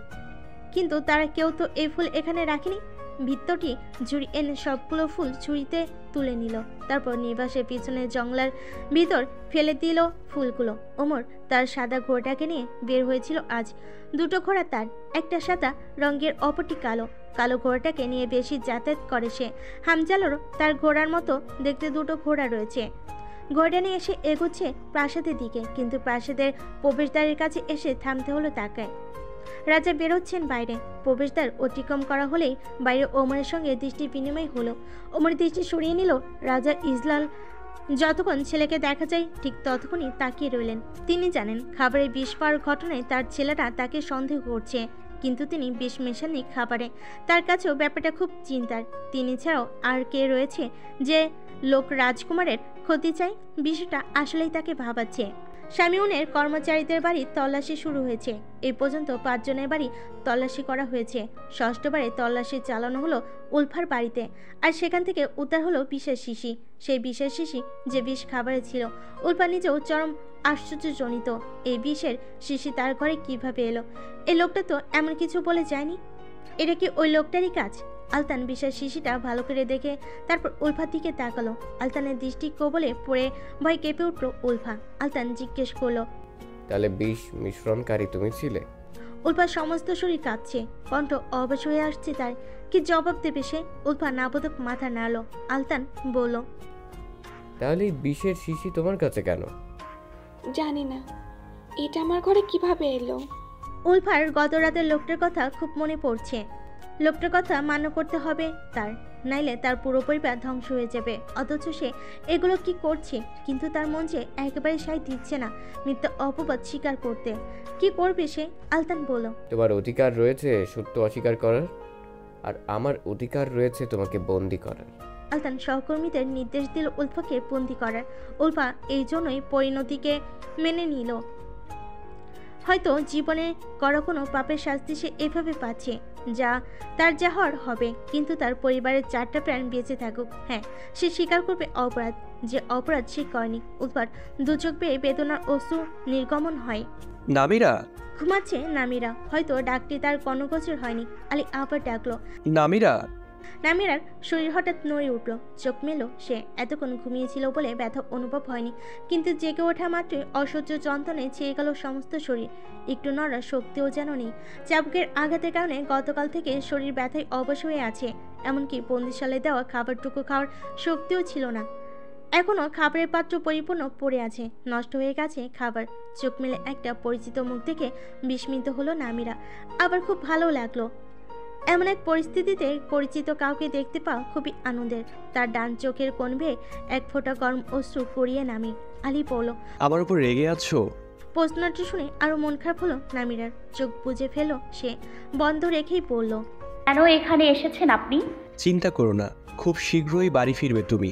কিন্তু তারা কেউ তো এই ফুল এখানে রাখেনি। ভিত্তটি ঝুড়ি এনে সবগুলো ফুল ঝুড়িতে তুলে নিল। তারপর নিবাসের পিছনে জংলার ভিতর ফেলে দিল ফুলগুলো। ওমর তার সাদা ঘোড়াটাকে নিয়ে বের হয়েছিল আজ। দুটো ঘোড়া তার, একটা সাদা রঙের, অপরটি কালো। কালো ঘোড়াটাকে নিয়ে বেশি যাতায়াত করে সে। হামজালারও তার ঘোড়ার মতো দেখতে দুটো ঘোড়া রয়েছে। ঘোড়া নিয়ে এসে এগোচ্ছে প্রাসাদের দিকে, কিন্তু প্রাসাদের প্রবেশদ্বারের কাছে এসে থামতে হলো তাকে। রাজা বেরোচ্ছেন বাইরে। প্রবেশদ্বার অতিক্রম করা হলেই বাইরে ওমরের সঙ্গে দৃষ্টি বিনিময় হলো। ওমর দৃষ্টি সরিয়ে নিল। রাজা ইজলাল যতক্ষণ ছেলেকে দেখা যায় ঠিক ততক্ষণই তাকিয়ে রইলেন। তিনি জানেন খাবারে বিষ পাওয়ার ঘটনায় তার ছেলেরা তাকে সন্দেহ করছে, কিন্তু তিনি বিষ মেশাননি খাবারে। তার কাছেও ব্যাপারটা খুব চিন্তার। তিনি ছাড়াও আর কে রয়েছে যে লোক রাজকুমারের ক্ষতি চায়? বিষয়টা আসলেই তাকে ভাবাচ্ছে। শামিউনের কর্মচারীদের বাড়ি তল্লাশি শুরু হয়েছে। এই পর্যন্ত 5 জনের বাড়ি তল্লাশি করা হয়েছে। ষষ্ঠবারে তল্লাশি চালানো হলো উলফার বাড়িতে, আর সেখান থেকে উদ্ধার হলো বিষের শিশি। সেই বিষের শিশি যে বিষ খাবারে ছিল। উলফা নিজেও চরম আশ্চর্যজনিত, এই বিষের শিশি তার ঘরে কিভাবে এলো। এই লোকটা তো এমন কিছু বলে যায়নি। এটা কি ওই লোকটারই কাজ? আলতান বিষের শিশিটা ভালো করে দেখে তারপর উলফার দিকে তাকালো। আলতানের দৃষ্টি কবলে পড়ে ভয় কেঁপে উঠল উলফা। আলতান জিজ্ঞেস করলো, তাহলে বিষ মিশ্রণকারী তুমি ছিলে? উলফার সমস্ত শরীর কাঁপছে, কণ্ঠ অবশ হয়ে আসছে তার। কি জবাব দেবে সে? উলফা নাবোধক মাথা নাড়ল। আলতান বলল, তাহলে এই বিষের শিশি তোমার কাছে কেন? জানি না এটা আমার ঘরে কিভাবে এলো। উলফার গত রাতের লোকটার কথা খুব মনে পড়ছে। লোকটার কথা মান্য করতে হবে তার, নাইলে তার পুরো পরিবার ধ্বংস হয়ে যাবে। অথচ সে এগুলো কি করছে? কিন্তু তার মন যে একেবারে সাই দিচ্ছে না মিথ্যা অপবাদ স্বীকার করতে। কি করবে সে? আলতান বলল, তোমার অধিকার রয়েছে সত্য অস্বীকার করার, আর আমার অধিকার রয়েছে তোমাকে বন্দি করার। আলতান সহকর্মীদের নির্দেশ দিল উলফাকে বন্দি করার। উলফা এই জন্যই পরিণতিকে মেনে নিল। হয়তো জীবনে করা কোনো পাপের শাস্তি সে এভাবে পাচ্ছে, যা তার যা হওয়ার হবে। কিন্তু তার পরিবারের 4টা প্রাণ বেঁচে থাকুক, হ্যাঁ, সে স্বীকার করবে অপরাধ, যে অপরাধ সে করেনি। উলফার দুচোখ বেয়ে বেদনার অশ্রু নির্গমন হয়। নামিরা, ঘুমাচ্ছে নামিরা। হয়তো ডাকটি তার কর্ণগোচর হয়নি। আলী আবার ডাকলো, নামিরা। নামিরার শরীর হঠাৎ নড়ে উঠল। চোখ মেলো সে। এতক্ষণ ঘুমিয়েছিল বলে ব্যথা অনুভব হয়নি, কিন্তু জেগে ওঠা মাত্রই অসহ্য যন্ত্রণায় ছেয়ে গেল সমস্ত শরীর। একটু নড়ার শক্তিও যেন নেই। চাবুকের আঘাতের কারণে গতকাল থেকে শরীর ব্যথায় অবশ হয়ে আছে। এমনকি বন্দিশালায় দেওয়া খাবারটুকু খাওয়ার শক্তিও ছিল না। এখনো খাবারের পাত্র পরিপূর্ণ পড়ে আছে, নষ্ট হয়ে গেছে খাবার। চোখ মেলে একটা পরিচিত মুখ দেখে বিস্মিত হলো নামিরা। আবার খুব ভালো লাগলো। এমন এক পরিস্থিতিতে পরিচিত কাউকে দেখতে পাওয়া খুবই আনন্দের। তার ডান চোখের কোণ বেয়ে এক ফোঁটা গরম অশ্রু গড়িয়ে নামে। আলী বলল, আমার উপর রেগে আছো? প্রশ্নটি শুনে আরো মন খারাপ হলো নামিরার। চোখ বুজে ফেলো সে, বন্ধ রেখেই বলল, কেন এখানে এসেছেন আপনি? চিন্তা করো না, খুব শীঘ্রই বাড়ি ফিরবে তুমি।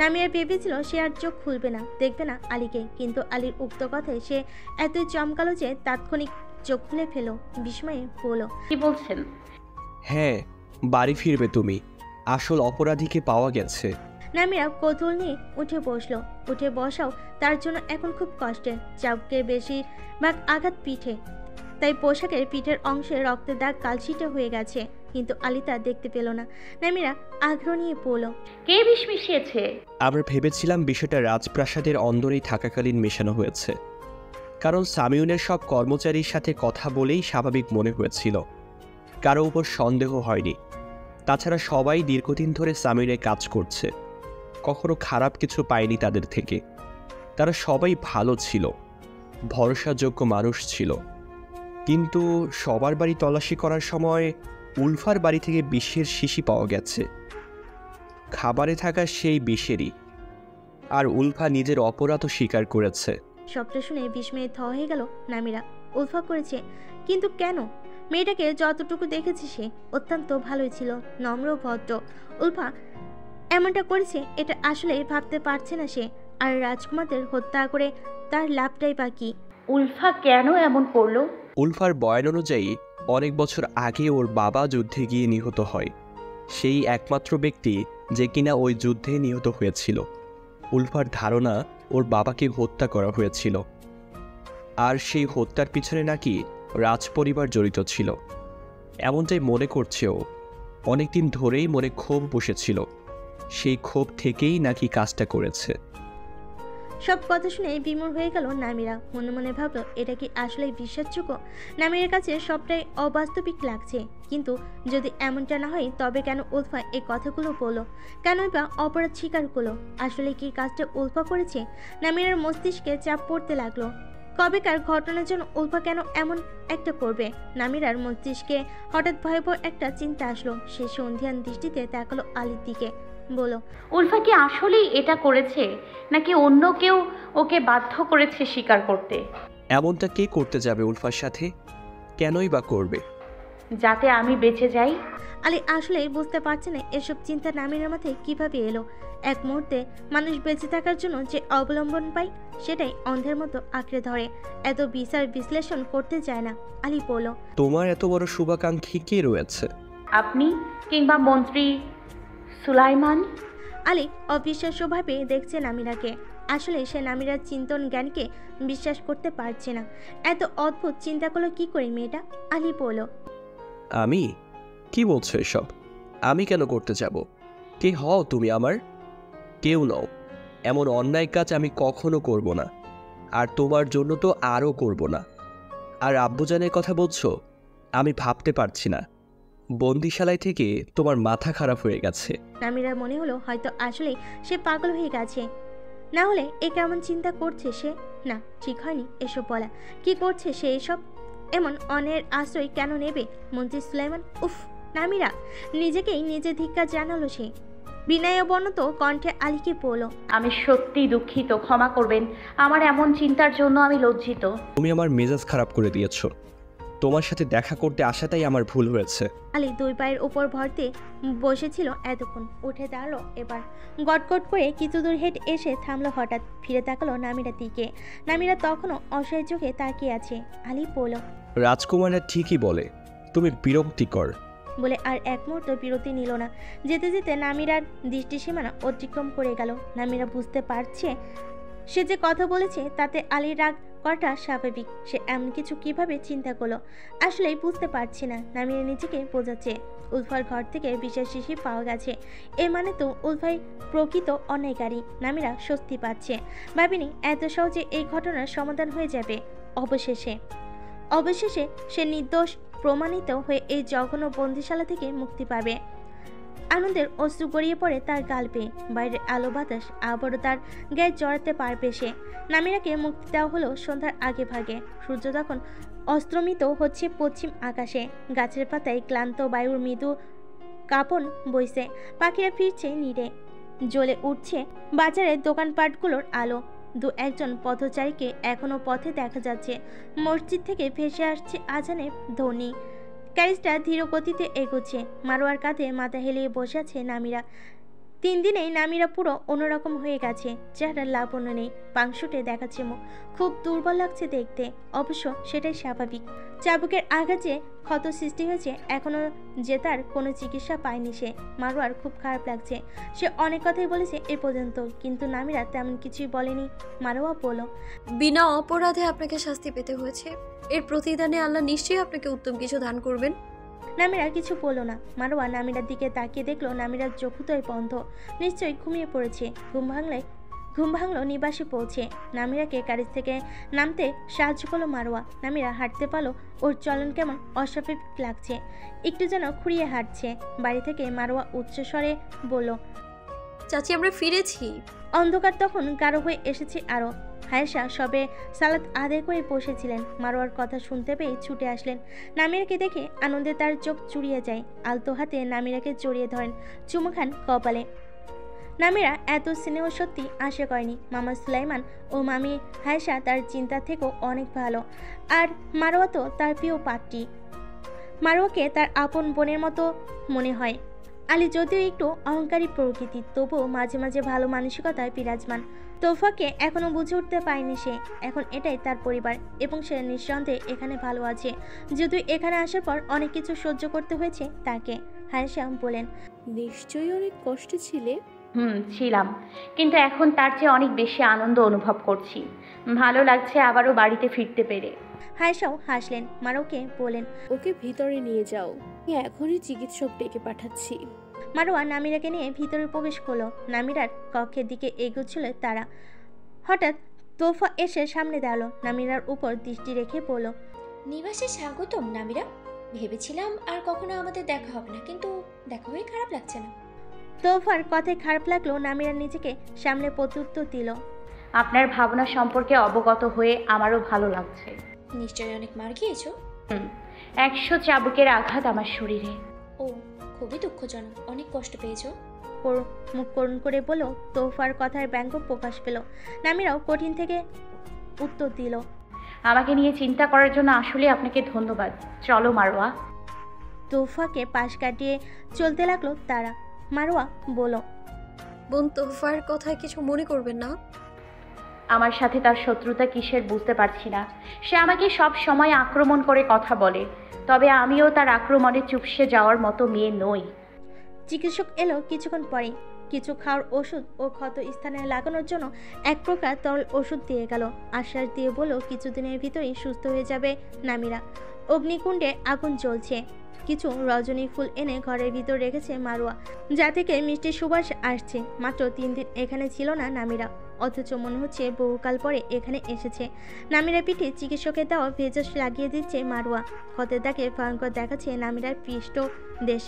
নামিরার ভেবেছিল সে আর চোখ খুলবে না, দেখবে না আলীকে। কিন্তু আলীর উক্ত কথায় সে এতই চমকালো যে তাৎক্ষণিক চোখ খুলে ফেলো। বিস্ময়ে বলল, কি বলছেন? হ্যাঁ, বাড়ি ফিরবে তুমি। আসল অপরাধীকে পাওয়া গেছে। নামিরা কৌতূহল নিয়ে উঠে বসলো। উঠে বসাও তার জন্য এখন খুব কষ্টের। চাবুকের বেশিরভাগ আঘাত পিঠে, তাই পোশাকের পিঠের অংশে রক্তের দাগ কালশিটে হয়ে গেছে। কিন্তু আলী তা দেখতে পেল না। নামিরা আগ্রহ নিয়ে বলল, কে বিষ মিশিয়েছে? আমরা ভেবেছিলাম বিষয়টা রাজপ্রাসাদের অন্দরেই থাকাকালীন মেশানো হয়েছে, কারণ সামিউনের সব কর্মচারীর সাথে কথা বলেই স্বাভাবিক মনে হয়েছিল। কারো উপর সন্দেহ হয়নি। তাছাড়া সবাই দীর্ঘদিন ধরে সামিউনে কাজ করছে, কখনো খারাপ কিছু পায়নি তাদের থেকে। তারা সবাই ভালো ছিল, ভরসাযোগ্য মানুষ ছিল। কিন্তু সবার বাড়ি তল্লাশি করার সময় উলফার বাড়ি থেকে বিষের শিশি পাওয়া গেছে, খাবারে থাকা সেই বিষেরই। আর উলফা নিজের অপরাধও স্বীকার করেছে। সবটা শুনে বিস্ময়ে থ হয়ে গেল নামিরা। উলফা করেছে, কিন্তু কেন? মেয়েটাকে যতটুকু দেখেছি সে অত্যন্ত ভালোই ছিল, নম্র ভদ্র। উলফা এমনটা করেছে এটা আসলে ভাবতে পারছে না সে। আর রাজকুমারদের হত্যা করে তার লাভটাই বা কি? উলফা কেন এমন করলো? উলফার বয়ান অনুযায়ী অনেক বছর আগে ওর বাবা যুদ্ধে গিয়ে নিহত হয়। সেই একমাত্র ব্যক্তি যে কিনা ওই যুদ্ধে নিহত হয়েছিল। উলফার ধারণা ওর বাবাকে হত্যা করা হয়েছিল, আর সেই হত্যার পিছনে নাকি রাজপরিবার জড়িত ছিল। এমনটাই মনে করছে ও। অনেকদিন ধরেই মনে ক্ষোভ বসেছিল, সেই ক্ষোভ থেকেই নাকি কাজটা করেছে। সব কথা শুনে বিমূঢ় হয়ে গেল নামিরা। মনে মনে ভাবলো, এটা কি আসলে বিশ্বাসযোগ্য? নামিরার কাছে সবটাই অবাস্তবিক লাগছে। কিন্তু যদি এমনটা না হয় তবে কেন উলফা এই কথাগুলো বললো? কেনই বা অপরাধ স্বীকার করলো? আসলে কি কাজটা উলফা করেছে? নামিরার মস্তিষ্কে চাপ পড়তে লাগলো। কবেকার ঘটনার জন্য উলফা কেন এমন একটা করবে? নামিরার মস্তিষ্কে হঠাৎ ভয়াবহ একটা চিন্তা আসলো। সে সন্ধিয়ান দৃষ্টিতে তাকালো আলীর দিকে, বলো, উলফা কি আসলেই এটা করেছে, নাকি অন্য কেউ ওকে বাধ্য করেছে স্বীকার করতে? এমনটা কে করতে যাবে উলফার সাথে? কেনই বা করবে? যাতে আমি বেঁচে যাই। আলী আসলেই বুঝতে পারছে না এসব চিন্তা নামিরার মাথায় কিভাবে এলো। এক মুহূর্তে মানুষ বেঁচে থাকার জন্য যে অবলম্বন পায় সেটাই অন্ধের মতো আঁকড়ে ধরে, এত বিচার বিশ্লেষণ করতে চায় না। আলী বলল, তোমার এত বড় শুভাকাঙ্ক্ষী কে রয়েছে? আপনি কিংবা মন্ত্রী সুলাইমান। আলী অবিশ্বাস্যভাবে দেখছে নামিরাকে। আসলে সে নামিরার চিন্তন জ্ঞানকে বিশ্বাস করতে পারছে না। এত অদ্ভুত চিন্তা করলো কি করে মেয়েটা? আলী বলল, আমি? কি বলছো এসব? আমি কেন করতে যাব? কে হও তুমি আমার? কেউ নও। এমন অন্যায় কাজ আমি কখনো করব না, আর তোমার জন্য তো আরও করব না। আর আব্বুজানের কথা বলছো? আমি ভাবতে পারছি না। বন্দিশালায় থেকে তোমার মাথা খারাপ হয়ে গেছে। নামিরার মনে হলো হয়তো আসলেই সে পাগল হয়ে গেছে। না হলে এ কেমন চিন্তা করছে সে? না, ঠিক হয়নি এসব বলা। কি করছে সে এসব? এমন অন্যের আশ্রয় কেন নেবে মন্ত্রী সুলাইমান? উফ, নামিরা নিজেকেই নিজে ধিক্কার জানালো সে। বিনয়বনত কণ্ঠে আলীকে বলল, আমি সত্যিই দুঃখিত, ক্ষমা করবেন। আমার এমন চিন্তার জন্য আমি লজ্জিত। তুমি আমার মেজাজ খারাপ করে দিয়েছো। তোমার সাথে দেখা করতে আসাটাই আমার ভুল হয়েছে। আলী দুই পায়ের উপর ভরতে বসেছিল এতক্ষণ, উঠে দাঁড়ালো এবার। গটগট করে কিছু দূর হেঁটে এসে থামলো হঠাৎ, ফিরে তাকালো নামিরার দিকে। নামিরা তখনও অসহায় চোখে তাকিয়ে আছে। আলী বলল, রাজকুমাররা ঠিকই বলে, তুমি বিরক্তিকর। বলে আর এক মুহূর্ত বিরতি নিল না। যেতে যেতে নামিরার দৃষ্টি সীমানা অতিক্রম করে গেল। নামিরা বুঝতে পারছে সে যে কথা বলেছে তাতে আলীর রাগ করাটা স্বাভাবিক। সে এমন কিছু কিভাবে চিন্তা করলো আসলেই বুঝতে পারছে না। নামিরা নিজেকে বোঝাচ্ছে উলফার ঘর থেকে বিশেষ শিশি পাওয়া গেছে, এর মানে তো উলফাই প্রকৃত অন্যায়কারী। নামিরা স্বস্তি পাচ্ছে, ভাবিনি এত সহজে এই ঘটনার সমাধান হয়ে যাবে। অবশেষে সে নির্দোষ প্রমাণিত হয়ে এই জঘন্য বন্দিশালা থেকে মুক্তি পাবে। আনন্দের অশ্রু গড়িয়ে পড়ে তার গাল পেয়ে। বাইরের আলো বাতাস আবারও তার গায়ে জড়াতে পারবে সে। নামিরাকে মুক্তি দেওয়া হলো সন্ধ্যার আগে ভাগে। সূর্য তখন অস্তমিত হচ্ছে পশ্চিম আকাশে। গাছের পাতায় ক্লান্ত বায়ুর মৃদু কাঁপন বইছে। পাখিরা ফিরছে নীড়ে। জ্বলে উঠছে বাজারের দোকানপাটগুলোর আলো। দু একজন পথচারীকে এখনো পথে দেখা যাচ্ছে। মসজিদ থেকে ভেসে আসছে আজানের ধ্বনি। ক্যারিজটা ধীর গতিতে এগোচ্ছে। মারোয়ার কাঁধে মাথা হেলিয়ে বসে আছে নামিরা। 3 দিনেই নামিরা পুরো অন্যরকম হয়ে গেছে। চেহারা লাবণ্য নেই, পাংশুটে দেখাচ্ছে মুখ। খুব দুর্বল লাগছে দেখতে, অবশ্য সেটাই স্বাভাবিক। চাবুকের আঘাতে ক্ষত সৃষ্টি হয়েছে, এখনো যে তার কোনো চিকিৎসা পায়নি সে। মারোয়ার খুব খারাপ লাগছে। সে অনেক কথাই বলেছে এ পর্যন্ত, কিন্তু নামিরা তেমন কিছুই বলেনি। মারোয়া বলল, বিনা অপরাধে আপনাকে শাস্তি পেতে হয়েছে, এর প্রতিদানে আল্লাহ নিশ্চয়ই আপনাকে উত্তম কিছু দান করবেন। নামিরা কিছু বলল না। মারোয়া নামিরার দিকে তাকিয়ে দেখলো নামিরার চোখুতোয় বন্ধ, নিশ্চয়ই ঘুমিয়ে পড়েছে। ঘুম ভাঙলো নিবাসে পৌঁছে। নামিরাকে ক্যারেজ থেকে নামতে সাহায্য করলো মারোয়া। নামিরা হাঁটতে পারলো, ওর চলন কেমন অস্বাভাবিক লাগছে, একটু যেন খুঁড়িয়ে হাঁটছে। বাড়ি থেকে মারোয়া উচ্চস্বরে বলল, চাচি আমরা ফিরেছি। অন্ধকার তখন গাঢ় হয়ে এসেছে আরো। হায়েশা সবে সালাত আদায় করে বসেছিলেন। মারোয়ার কথা শুনতে পেয়ে ছুটে আসলেন। নামিরাকে দেখে আনন্দে তার চোখ চুড়িয়ে যায়। আলতো হাতে নামিরাকে জড়িয়ে ধরেন, চুমু খান কপালে। নামিরা এত স্নেহ সত্যি আশা করেনি। মামা সুলাইমান ও মামি হায়েশা তার চিন্তা থেকেও অনেক ভালো। আর মারোয়া তো তার প্রিয় পাত্রী। মারোয়াকে তার আপন বোনের মতো মনে হয়। আলী যদিও একটু অহংকারী প্রকৃতির, তবুও মাঝে মাঝে ভালো মানসিকতায় বিরাজমান। তোফাকে এখনো বুঝে উঠতে পারেনি সে। এখন এটাই তার পরিবার এবং সে নিঃসন্দেহে এখানে ভালো আছে। যদিও এখানে আসার পর অনেক কিছু সহ্য করতে হয়েছে তাকে। হায়েশা বলেন, নিশ্চয়ই অনেক কষ্টে ছিলে। ছিলাম, কিন্তু এখন তার চেয়ে অনেক বেশি আনন্দ অনুভব করছি। ভালো লাগছে আবারও বাড়িতে ফিরতে পেরে। হায়েশাও হাসলেন। মারোকে বলেন, ওকে ভিতরে নিয়ে যাও, এখনই চিকিৎসক ডেকে পাঠাচ্ছি। মারোয়া নামিরাকে নিয়ে ভিতরে প্রবেশ করলো। নামিরার কক্ষের দিকে এগোচ্ছিল তারা। হঠাৎ তোফা এসে সামনে দাঁড়ালো। নামিরার উপর দৃষ্টি রেখে বলল, নিবাসে স্বাগতম নামিরা। ভেবেছিলাম আর কখনো আমাদের দেখা হবে না, কিন্তু দেখা হয়ে খারাপ লাগছে না। তোফার কথায় খারাপ লাগলো। নামিরা নিজেকে সামলে প্রত্যুত্তর দিল, আপনার ভাবনা সম্পর্কে অবগত হয়ে আমারও ভালো লাগছে। নিশ্চয়ই অনেক মার খেয়েছো। 100 চাবুকের আঘাত আমার শরীরে। ও, খুবই দুঃখজনক। অনেক কষ্ট পেয়েছো। মুখ করুণ করে বলো। তোফার কথার ব্যঙ্গ প্রকাশ পেল। নামিরাও কঠিন থেকে উত্তর দিল, আমাকে নিয়ে চিন্তা করার জন্য আসলে আপনাকে ধন্যবাদ। চলো মারোয়া। তোফাকে পাশ কাটিয়ে চলতে লাগলো তারা। মারোয়া বলল, বোন তোফার কথা কিছু মনে করবেন না। আমার সাথে তার শত্রুতা কিসের বুঝতে পারছি না। সে আমাকে সব সময় আক্রমণ করে কথা বলে, তবে আমিও তার আক্রমণে চুপসে যাওয়ার মতো মেয়ে নই। চিকিৎসক এলো কিছুক্ষণ পরে। কিছু খাওয়ার ওষুধ ও ক্ষত স্থানে লাগানোর জন্য এক প্রকার তরল ওষুধ দিয়ে গেল। আশ্বাস দিয়ে বলল কিছুদিনের ভিতরেই সুস্থ হয়ে যাবে নামিরা। অগ্নিকুণ্ডে আগুন জ্বলছে। কিছু রজনী ফুল এনে ঘরের ভিতর রেখেছে মারোয়া, যা থেকে মিষ্টি সুবাস আসছে। মাত্র 3 দিন এখানে ছিল না নামিরা, অথচ মনে হচ্ছে বহুকাল পরে এখানে এসেছে। নামিরা পিঠে চিকিৎসকের দেওয়া ভেষজ লাগিয়ে দিচ্ছে মারোয়া। ক্ষতের দাগে ভয়ঙ্কর দেখাচ্ছে নামিরার পৃষ্ঠ দেশ।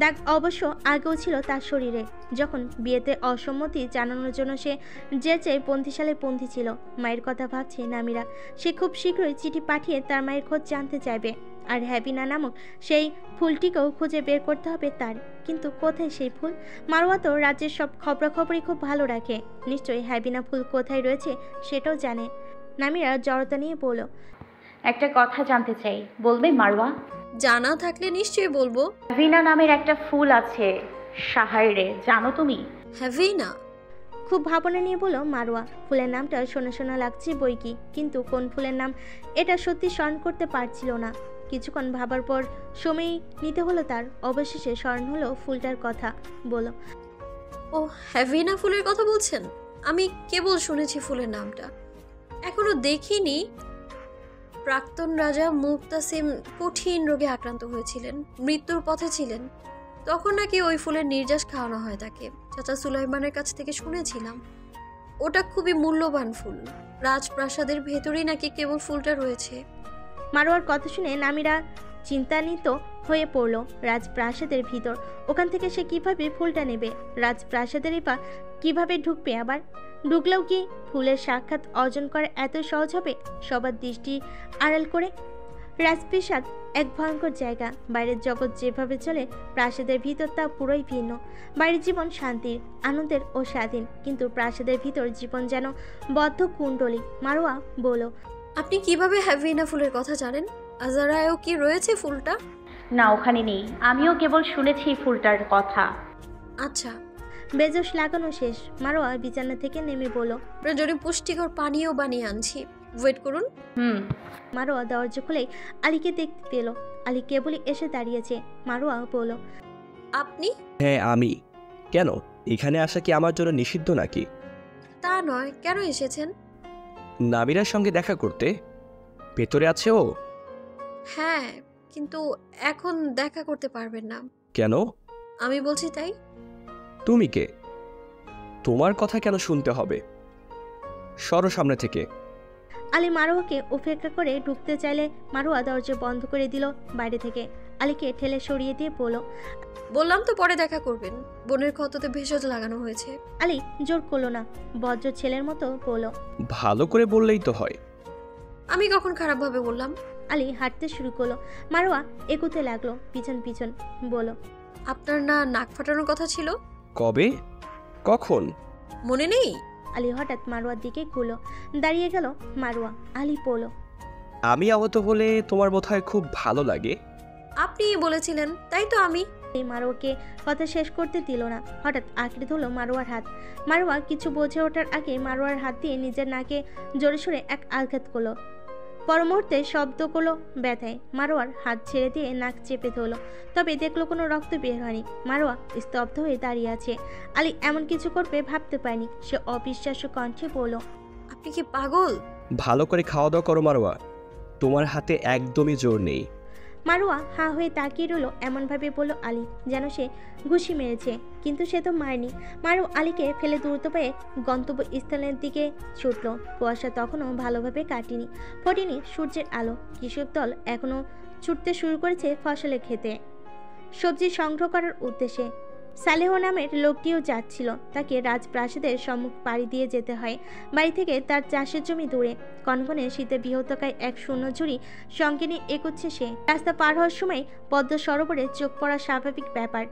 দাগ অবশ্য আগেও ছিল তার শরীরে। যখন বিয়েতে অসম্মতি জানানোর জন্য সে যে চেয়ে বন্দিশালে বন্দী ছিল। মায়ের কথা ভাবছে নামিরা। সে খুব শীঘ্রই চিঠি পাঠিয়ে তার মায়ের খোঁজ জানতে চাইবে। আর হ্যাবিনা নামক সেই ফুলটিকেও খুঁজে বের করতে হবে তার। কিন্তু কোথায় সেই ফুল? মারোয়া তো রাজ্যের সব খবরাখবরই খুব ভালো রাখে, নিশ্চয়ই হ্যাবিনা ফুল কোথায় রয়েছে সেটাও জানে। নামিরা জড়তা নিয়ে বলল, একটা কথা জানতে চাই, বলবে মারোয়া? জানা থাকলে নিশ্চয়ই বলবো। হ্যাভিনা নামের একটা ফুল আছে সাহারে, জানো তুমি? হ্যাভিনা? খুব ভাবনা নিয়ে বলল মারোয়া। ফুলের নামটা শোনা শোনা লাগছে বই কি, কিন্তু কোন ফুলের নাম এটা সত্যি স্মরণ করতে পারছিল না। কিছুক্ষণ ভাবার পর সময় নিতে হলো তার। অবশেষে স্মরণ হলো ফুলটার কথা। বলো, ও হ্যাভিনা ফুলের কথা বলছেন? আমি কেবল শুনেছি ফুলের নামটা, এখনো দেখিনি। প্রাক্তন রাজা মুক্তাসিম কঠিন রোগে আক্রান্ত হয়েছিলেন, মৃত্যুর পথে ছিলেন। তখন নাকি ওই ফুলের নির্যাস খাওয়ানো হয় তাকে। চাচা সুলাইমানের কাছ থেকে শুনেছিলাম ওটা খুবই মূল্যবান ফুল। রাজপ্রাসাদের ভেতরেই নাকি কেবল ফুলটা রয়েছে। মারোয়ার কথা শুনে নামিরা চিন্তান্বিত হয়ে পড়ল। রাজপ্রাসাদের ভিতর, ওখান থেকে সে কিভাবে ফুলটা নেবে? রাজপ্রাসাদেরই বা কিভাবে ঢুকবে? আবার ঢুকলেও কি ফুলের সাক্ষাৎ অর্জন করা এত সহজ হবে সবার দৃষ্টি আড়াল করে? রাজপ্রাসাদ এক ভয়ঙ্কর জায়গা। বাইরের জগৎ যেভাবে চলে, প্রাসাদের ভিতর তা পুরোই ভিন্ন। বাইরের জীবন শান্তির, আনন্দের ও স্বাধীন, কিন্তু প্রাসাদের ভিতর জীবন যেন বদ্ধ কুণ্ডলী। মারোয়া বলল, আপনি কিভাবে হ্যাভিনা ফুলের কথা জানেন? আজারায়ও কি রয়েছে ফুলটা? না, ওখানে নেই। আমিও কেবল শুনেছি ফুলটার কথা। আচ্ছা। বেজস লাগানো শেষ। মারোয়া বিছানা থেকে নেমে বলল, প্রয়োজনে পুষ্টিকর পানীয় বানিয়ে আনছি, ওয়েট করুন। মারোয়া দরজা খুলেই আলীকে দেখতে পেল। আলী কেবলই এসে দাঁড়িয়েছে। মারোয়া বলল, আপনি? হ্যাঁ আমি। কেন, এখানে আসা কি আমার জন্য নিষিদ্ধ নাকি? তা নয়, কেন এসেছেন? নামিরার সঙ্গে দেখা করতে। ভেতরে আছে ও? হ্যাঁ, কিন্তু এখন দেখা করতে পারবেন না। কেন? আমি বলছি তাই। তুমি কে? তোমার কথা কেন শুনতে হবে? সরো সামনে থেকে। আলী মারোয়াকে উপেক্ষা করে ঢুকতে চাইলে মারোয়া দরজা বন্ধ করে দিল বাইরে থেকে। আলীকে ঠেলে সরিয়ে দিয়ে বলল, বললাম তো পরে দেখা করবেন। বোনের ক্ষততে ভেষজ লাগানো হয়েছে। আলী জোর করলো না, বজ্র ছেলের মতো বলল, ভালো করে বললেই তো হয়। আমি কখন খারাপভাবে বললাম? আলী হাঁটতে শুরু করলো। মারোয়া এগোতে লাগলো পিছন পিছন। বলল, আপনার না নাক ফাটানোর কথা ছিল? কবে? কখন? মনে নেই? আলী হঠাৎ মারোয়ার দিকে ঘুরলো। দাঁড়িয়ে গেল মারোয়া। আলী বলল, আমি আহত হলে তোমার বোধহয় খুব ভালো লাগে। আপনিই বলেছিলেন, তাই তো আমি। এই মারোয়াকে কথা শেষ করতে দিল না। হঠাৎ আঁকড়ে ধরল মারোয়ার হাত। মারোয়া কিছু বোঝে ওঠার আগে মারোয়ার হাত দিয়ে নিজের নাকে জোরে সোরে এক আঘাত করলো। পর মুহূর্তে শব্দ করলো ব্যথায়। মারোয়ার হাত ছেড়ে দিয়ে নাক চেপে ধরলো, তবে দেখলো কোনো রক্ত বের হয়নি। মারোয়া স্তব্ধ হয়ে দাঁড়িয়ে আছে। আলী এমন কিছু করবে ভাবতে পারেনি। সে অবিশ্বাস্য কণ্ঠে বলল, আপনি কি পাগল? ভালো করে খাওয়া দাওয়া করো মারোয়া, তোমার হাতে একদমই জোর নেই। মারোয়া হাঁ হয়ে তাকিয়ে রইল। এমনভাবে বলল আলী যেন সে ঘুষি মেরেছে, কিন্তু সে তো মারেনি। মারু আলীকে ফেলে দ্রুত পায়ে গন্তব্য স্থানের দিকে ছুটল। কুয়াশা তখনও ভালোভাবে কাটেনি, ফোটেনি সূর্যের আলো। কৃষক দল এখনও ছুটতে শুরু করেছে ফসলের ক্ষেতে, সবজি সংগ্রহ করার উদ্দেশ্যে। সালেহ নামের লোকটিও যাচ্ছিল। তাকে রাজপ্রাসাদের সম্মুখ পাড়ি দিয়ে যেতে হয়। বাড়ি থেকে তার চাষের জমি দূরে। কনকনে শীতে বৃহত্তকায় এক শূন্য ঝুড়ি সঙ্গে নিয়ে এগোচ্ছে সে। রাস্তা পার হওয়ার সময় পদ্ম সরোবরে চোখ পড়া স্বাভাবিক ব্যাপার,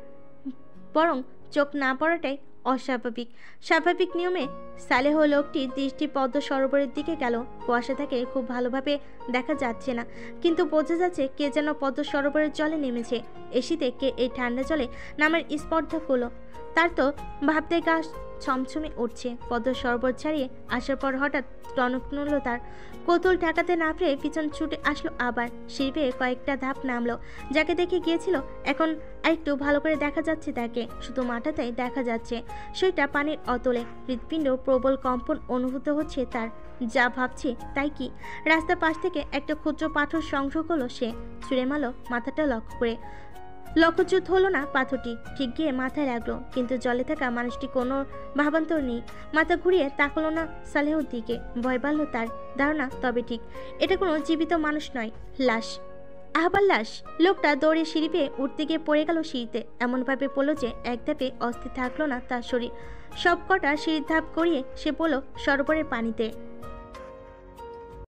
বরং চোখ না পড়াটাই অস্বাভাবিক। স্বাভাবিক নিয়মে সালেহ লোকটির দৃষ্টি পদ্ম সরোবরের দিকে গেল। কুয়াশা থেকে খুব ভালোভাবে দেখা যাচ্ছে না, কিন্তু বোঝা যাচ্ছে কে যেন পদ্ম সরোবরের জলে নেমেছে। এসিতে কে এই ঠান্ডা জলে নামার স্পর্ধা করলো। তার তো ভাবতে গা ছমছমে উঠছে। পদ্ম সরোবর ছাড়িয়ে আসার পর হঠাৎ টনক নড়ল তার। কৌতূহল ঠেকাতে না পেরে পিছন ছুটে আসলো আবার। সিঁড়ি বেয়ে কয়েকটা ধাপ নামলো। যাকে দেখে গিয়েছিল এখন আরেকটু ভালো করে দেখা যাচ্ছে তাকে, শুধু মাথাটাই দেখা যাচ্ছে। সেটা পানির অতলে। হৃৎপিণ্ড প্রবল কম্পন অনুভূত হচ্ছে তার। যা ভাবছে তাই কি। রাস্তার পাশ থেকে একটা ক্ষুদ্র পাথর সংগ্রহ করলো সে। ছুঁড়ে মারলো মাথাটা লক্ষ্য করে। লক্ষ্যচ্যুত হলো না পাথরটি, ঠিক গিয়ে মাথায় লাগলো, কিন্তু জলে থাকা মানুষটি কোনো ভাবান্তর নেই। মাথা ঘুরিয়ে তাকালো না সালেহর দিকে। ভয় বাড়ল তার। ধারণা তবে ঠিক, এটা কোনো জীবিত মানুষ নয়, লাশ। আবার লাশ। লোকটা দৌড়ে সিঁড়ি পেয়ে উঠতে গিয়ে পড়ে গেল সিঁড়িতে। এমনভাবে পড়লো যে এক ধাপে অস্থির থাকলো না তার শরীর। সব কটা সিঁড়ির ধাপ করিয়ে সে পড়ল সরোবরের পানিতে।